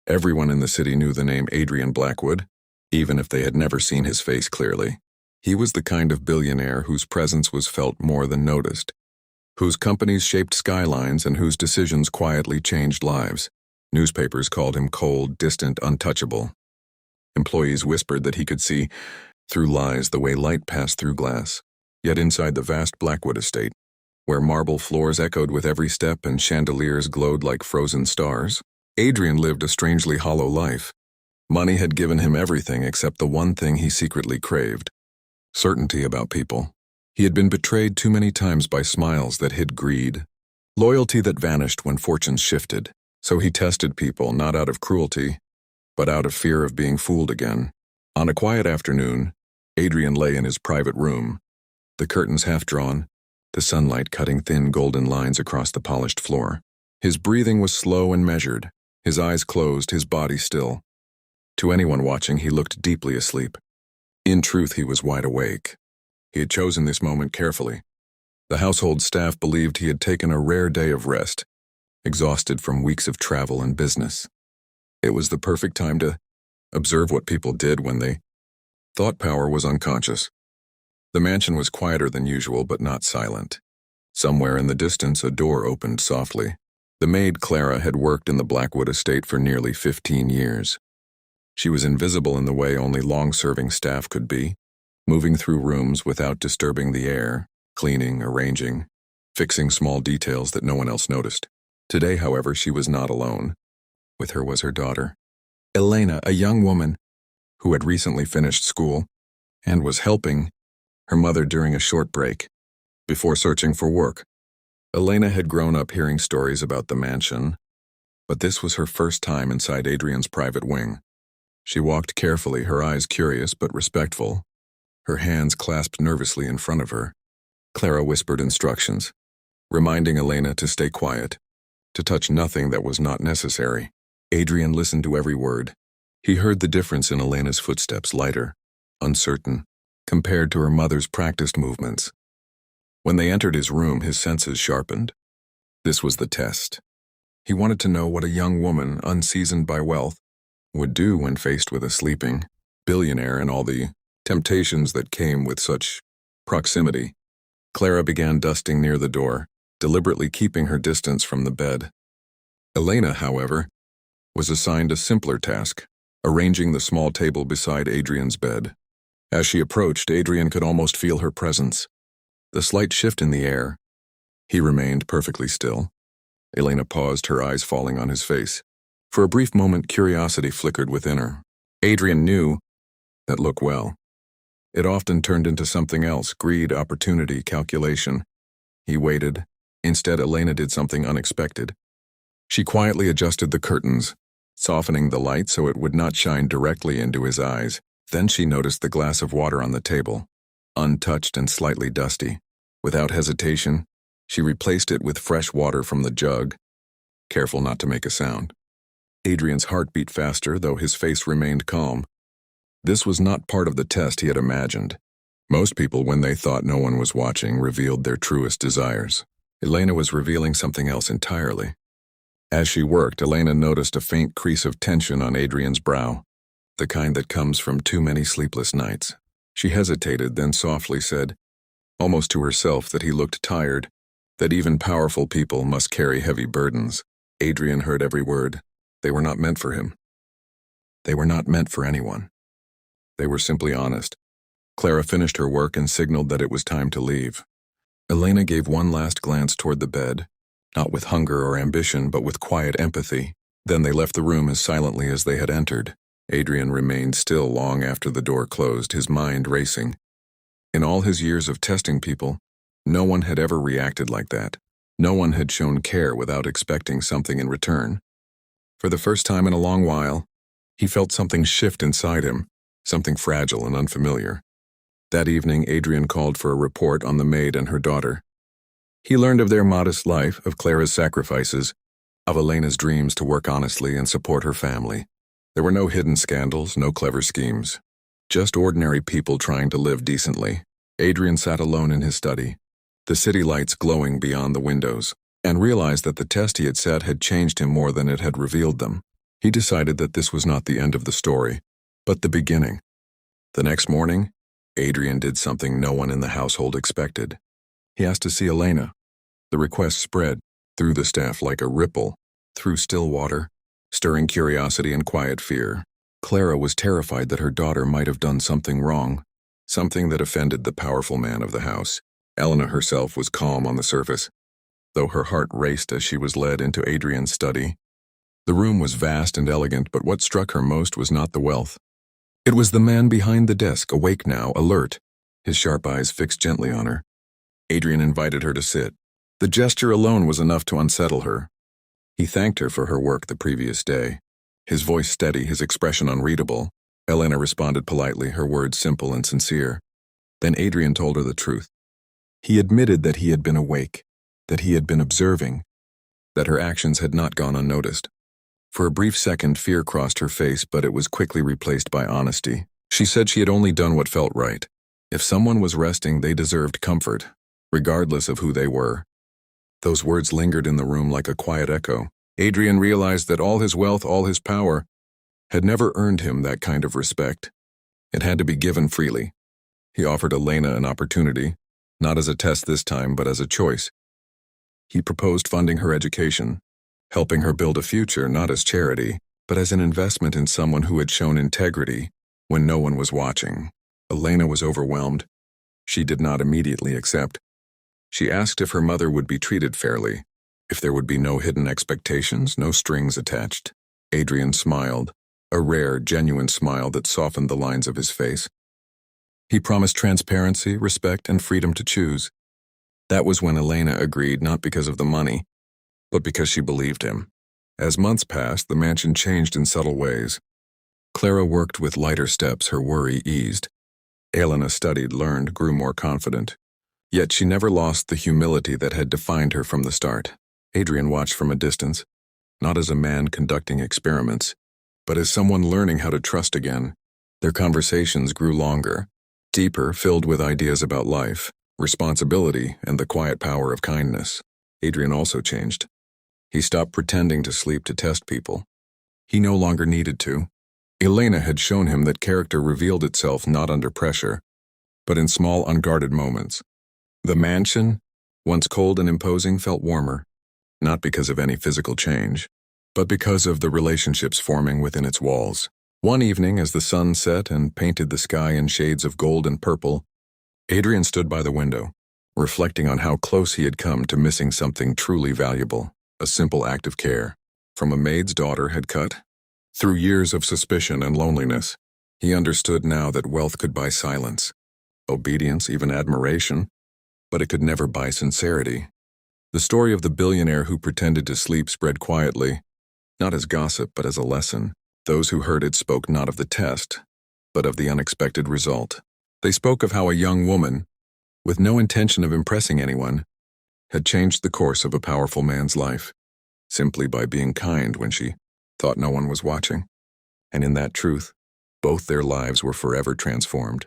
Everyone in the city knew the name Adrian Blackwood, even if they had never seen his face clearly. He was the kind of billionaire whose presence was felt more than noticed, whose companies shaped skylines and whose decisions quietly changed lives. Newspapers called him cold, distant, untouchable. Employees whispered that he could see through lies the way light passed through glass. Yet inside the vast Blackwood estate, where marble floors echoed with every step and chandeliers glowed like frozen stars, Adrian lived a strangely hollow life. Money had given him everything except the one thing he secretly craved: certainty about people. He had been betrayed too many times by smiles that hid greed, loyalty that vanished when fortunes shifted. So he tested people not out of cruelty, but out of fear of being fooled again. On a quiet afternoon, Adrian lay in his private room, the curtains half drawn, the sunlight cutting thin golden lines across the polished floor. His breathing was slow and measured, his eyes closed, his body still. To anyone watching, he looked deeply asleep. In truth, he was wide awake. He had chosen this moment carefully. The household staff believed he had taken a rare day of rest, exhausted from weeks of travel and business. It was the perfect time to observe what people did when they thought power was unconscious. The mansion was quieter than usual, but not silent. Somewhere in the distance, a door opened softly. The maid, Clara, had worked in the Blackwood estate for nearly 15 years. She was invisible in the way only long-serving staff could be, moving through rooms without disturbing the air, cleaning, arranging, fixing small details that no one else noticed. Today, however, she was not alone. With her was her daughter, Elena, a young woman who had recently finished school and was helping her mother during a short break before searching for work. Elena had grown up hearing stories about the mansion, but this was her first time inside Adrian's private wing. She walked carefully, her eyes curious but respectful, her hands clasped nervously in front of her. Clara whispered instructions, reminding Elena to stay quiet, to touch nothing that was not necessary. Adrian listened to every word. He heard the difference in Elena's footsteps, lighter, uncertain, compared to her mother's practiced movements. When they entered his room, his senses sharpened. This was the test. He wanted to know what a young woman, unseasoned by wealth, would do when faced with a sleeping billionaire and all the temptations that came with such proximity. Clara began dusting near the door, deliberately keeping her distance from the bed. Elena, however, was assigned a simpler task, arranging the small table beside Adrian's bed. As she approached, Adrian could almost feel her presence. The slight shift in the air. He remained perfectly still. Elena paused, her eyes falling on his face. For a brief moment, curiosity flickered within her. Adrian knew that look well. It often turned into something else: greed, opportunity, calculation. He waited. Instead, Elena did something unexpected. She quietly adjusted the curtains, softening the light so it would not shine directly into his eyes. Then she noticed the glass of water on the table, untouched and slightly dusty. Without hesitation, she replaced it with fresh water from the jug, careful not to make a sound. Adrian's heart beat faster, though his face remained calm. This was not part of the test he had imagined. Most people, when they thought no one was watching, revealed their truest desires. Elena was revealing something else entirely. As she worked, Elena noticed a faint crease of tension on Adrian's brow, the kind that comes from too many sleepless nights. She hesitated, then softly said, almost to herself, that he looked tired, that even powerful people must carry heavy burdens. Adrian heard every word. They were not meant for him. They were not meant for anyone. They were simply honest. Clara finished her work and signaled that it was time to leave. Elena gave one last glance toward the bed, not with hunger or ambition, but with quiet empathy. Then they left the room as silently as they had entered. Adrian remained still long after the door closed, his mind racing. In all his years of testing people, no one had ever reacted like that. No one had shown care without expecting something in return. For the first time in a long while, he felt something shift inside him, something fragile and unfamiliar. That evening, Adrian called for a report on the maid and her daughter. He learned of their modest life, of Clara's sacrifices, of Elena's dreams to work honestly and support her family. There were no hidden scandals, no clever schemes. Just ordinary people trying to live decently. Adrian sat alone in his study, the city lights glowing beyond the windows, and realized that the test he had set had changed him more than it had revealed them. He decided that this was not the end of the story, but the beginning. The next morning, Adrian did something no one in the household expected. He asked to see Elena. The request spread through the staff like a ripple, through still water, stirring curiosity and quiet fear. Clara was terrified that her daughter might have done something wrong, something that offended the powerful man of the house. Elena herself was calm on the surface, though her heart raced as she was led into Adrian's study. The room was vast and elegant, but what struck her most was not the wealth. It was the man behind the desk, awake now, alert, his sharp eyes fixed gently on her. Adrian invited her to sit. The gesture alone was enough to unsettle her. He thanked her for her work the previous day. His voice steady, his expression unreadable. Elena responded politely, her words simple and sincere. Then Adrian told her the truth. He admitted that he had been awake, that he had been observing, that her actions had not gone unnoticed. For a brief second, fear crossed her face, but it was quickly replaced by honesty. She said she had only done what felt right. If someone was resting, they deserved comfort, regardless of who they were. Those words lingered in the room like a quiet echo. Adrian realized that all his wealth, all his power, had never earned him that kind of respect. It had to be given freely. He offered Elena an opportunity, not as a test this time, but as a choice. He proposed funding her education, helping her build a future not as charity, but as an investment in someone who had shown integrity when no one was watching. Elena was overwhelmed. She did not immediately accept. She asked if her mother would be treated fairly, if there would be no hidden expectations, no strings attached. Adrian smiled, a rare, genuine smile that softened the lines of his face. He promised transparency, respect, and freedom to choose. That was when Elena agreed, not because of the money, but because she believed him. As months passed, the mansion changed in subtle ways. Clara worked with lighter steps, her worry eased. Elena studied, learned, grew more confident. Yet she never lost the humility that had defined her from the start. Adrian watched from a distance, not as a man conducting experiments, but as someone learning how to trust again. Their conversations grew longer, deeper, filled with ideas about life, responsibility, and the quiet power of kindness. Adrian also changed. He stopped pretending to sleep to test people. He no longer needed to. Elena had shown him that character revealed itself not under pressure, but in small, unguarded moments. The mansion, once cold and imposing, felt warmer, not because of any physical change, but because of the relationships forming within its walls. One evening, as the sun set and painted the sky in shades of gold and purple, Adrian stood by the window, reflecting on how close he had come to missing something truly valuable. A simple act of care, from a maid's daughter, had cut. Through years of suspicion and loneliness, he understood now that wealth could buy silence, obedience, even admiration, but it could never buy sincerity. The story of the billionaire who pretended to sleep spread quietly, not as gossip but as a lesson. Those who heard it spoke not of the test, but of the unexpected result. They spoke of how a young woman, with no intention of impressing anyone, had changed the course of a powerful man's life, simply by being kind when she thought no one was watching. And in that truth, both their lives were forever transformed.